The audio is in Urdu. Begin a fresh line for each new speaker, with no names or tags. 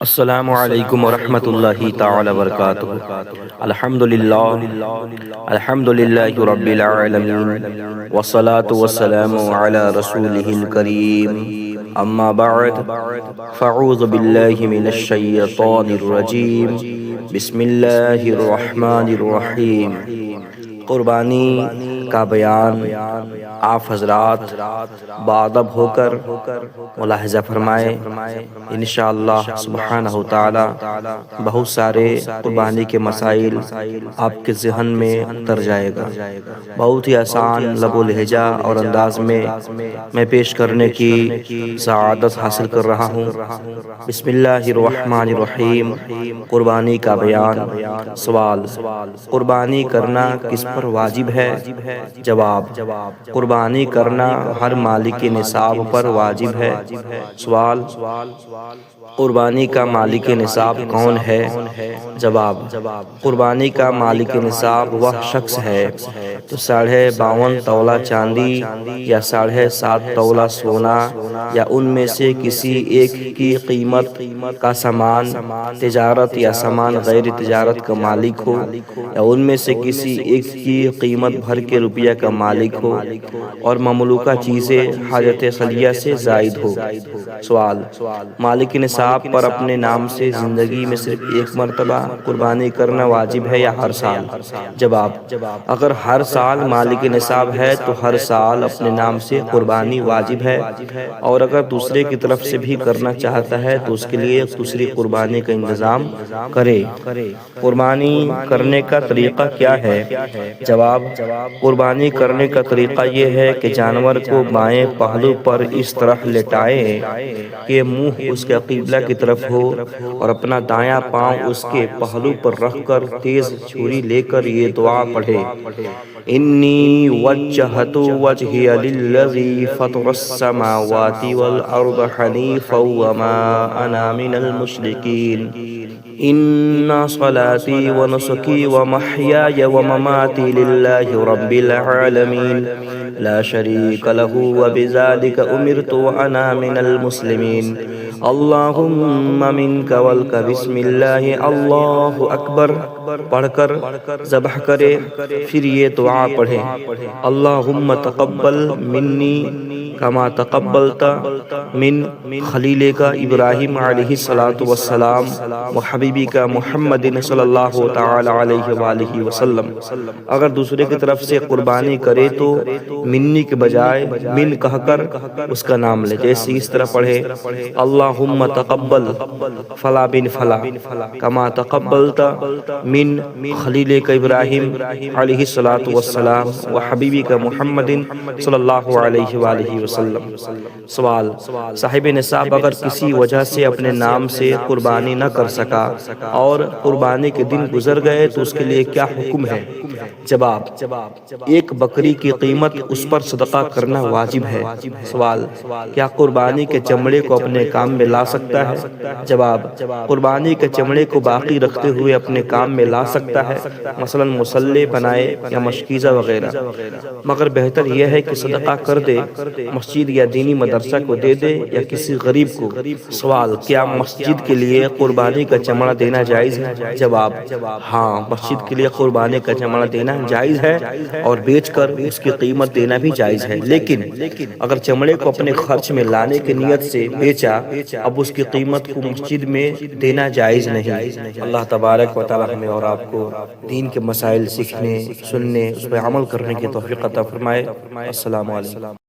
السلام علیکم ورحمۃ اللہ تعالی وبرکاتہ۔ الحمدللہ رب العالمین والصلاة والسلام علی رسولہ الکریم، اما بعد فاعوذ باللہ من الشیطان الرجیم، بسم اللہ الرحمن الرحیم۔ قربانی کا بیان آپ حضرات بادب ہو کر ملاحظہ فرمائے۔ انشاءاللہ سبحانہ تعالی بہت سارے قربانی کے مسائل آپ کے ذہن میں اتر جائے گا۔ بہت ہی آسان لب و لہجہ اور انداز میں پیش کرنے کی سعادت حاصل کر رہا ہوں۔ بسم اللہ الرحمن الرحیم۔ قربانی کا بیان۔ سوال: قربانی کرنا کس پر واجب ہے؟ جواب: قربانی کرنا ہر مالک نصاب پر واجب ہے۔ سوال: قربانی کا مالک نصاب کون ہے؟ جواب: قربانی کا مالک نصاب وہ شخص ہے جو 52.5 تولہ چاندی یا 7.5 تولہ سونا یا ان میں سے کسی ایک کی قیمت کا سامان تجارت یا سامان غیر تجارت کا مالک ہو، یا ان میں سے کسی ایک کی قیمت بھر کے روپیہ کا مالک ہو اور مملوکہ چیزیں حاجت خلیہ سے زائد ہو۔ سوال: مالک نصاب پر اپنے نام سے زندگی میں صرف ایک مرتبہ قربانی کرنا واجب ہے یا ہر سال؟ جواب: اگر ہر سال مالک نصاب ہے تو ہر سال اپنے نام سے قربانی واجب ہے، اور اگر دوسرے کی طرف سے بھی کرنا چاہتا ہے تو اس کے لیے دوسری قربانی کا انتظام کرے۔ قربانی کرنے کا طریقہ کیا ہے؟ جواب: قربانی کرنے کا طریقہ یہ ہے کہ جانور کو بائیں پہلو پر اس طرح لٹائیں کہ منہ اس کے قبلہ کی طرف ہو، اور اپنا دایاں پاؤں اس کے پہلو پر رکھ کر تیز چھری لے کر یہ دعا پڑھے: انی وجہت وجہی للذی فطر السماوات والارض حنیفا وما انا من المشرکین، ان صلاتی ونسکی ومحیای ومماتی للہ رب العالمین لا شریک لہ وبذالک امرت وانا من المسلمین، اللہم منک ولک بسم اللہ اللہ اکبر پڑھ کر ذبح کرے۔ پھر یہ دعا پڑھے: اللہم تقبل منی کما تقبلت من خلیلک ابراہیم علیہ السلام وحبیبک محمد صلی اللہ تعالی علیہ وآلہ وسلم۔ اگر دوسرے کی طرف سے قربانی کرے تو منی کے بجائے من کہہ کر اس کا نام لے، جیسے اس طرح پڑھے: اللہم تقبل فلا بن فلا کما تقبلت من خلیلک ابراہیم علیہ السلام وحبیبک محمد صلی اللہ علیہ وآلہ وسلم۔ سوال: صاحب نصاب اگر کسی وجہ سے اپنے نام سے قربانی نہ کر سکا اور قربانی کے دن گزر گئے تو اس کے لیے کیا حکم ہے؟ جواب: ایک بکری کی قیمت اس پر صدقہ کرنا واجب ہے۔ سوال: کیا قربانی کے چمڑے کو اپنے کام میں لا سکتا ہے؟ جواب: قربانی کے چمڑے کو باقی رکھتے ہوئے اپنے کام میں لا سکتا ہے، مثلا مسلح بنائے یا مشکیزہ وغیرہ، مگر بہتر یہ ہے کہ صدقہ کر دے، مسجد یا دینی مدرسہ کو دے دے یا کسی غریب کو۔ سوال: کیا مسجد کے لیے قربانی کا چمڑا دینا جائز ہے؟ جواب: ہاں، مسجد کے لیے قربانی کا چمڑا دینا جائز ہے اور بیچ کر اس کی قیمت دینا بھی جائز ہے، لیکن اگر چمڑے کو اپنے خرچ میں لانے کی نیت سے بیچا، اب اس کی قیمت کو مسجد میں دینا جائز نہیں۔ اللہ تبارک و تعالی ہمیں اور آپ کو دین کے مسائل سیکھنے، سننے، اس پہ عمل کرنے کی توفیق عطا فرمائے۔ السلام علیکم۔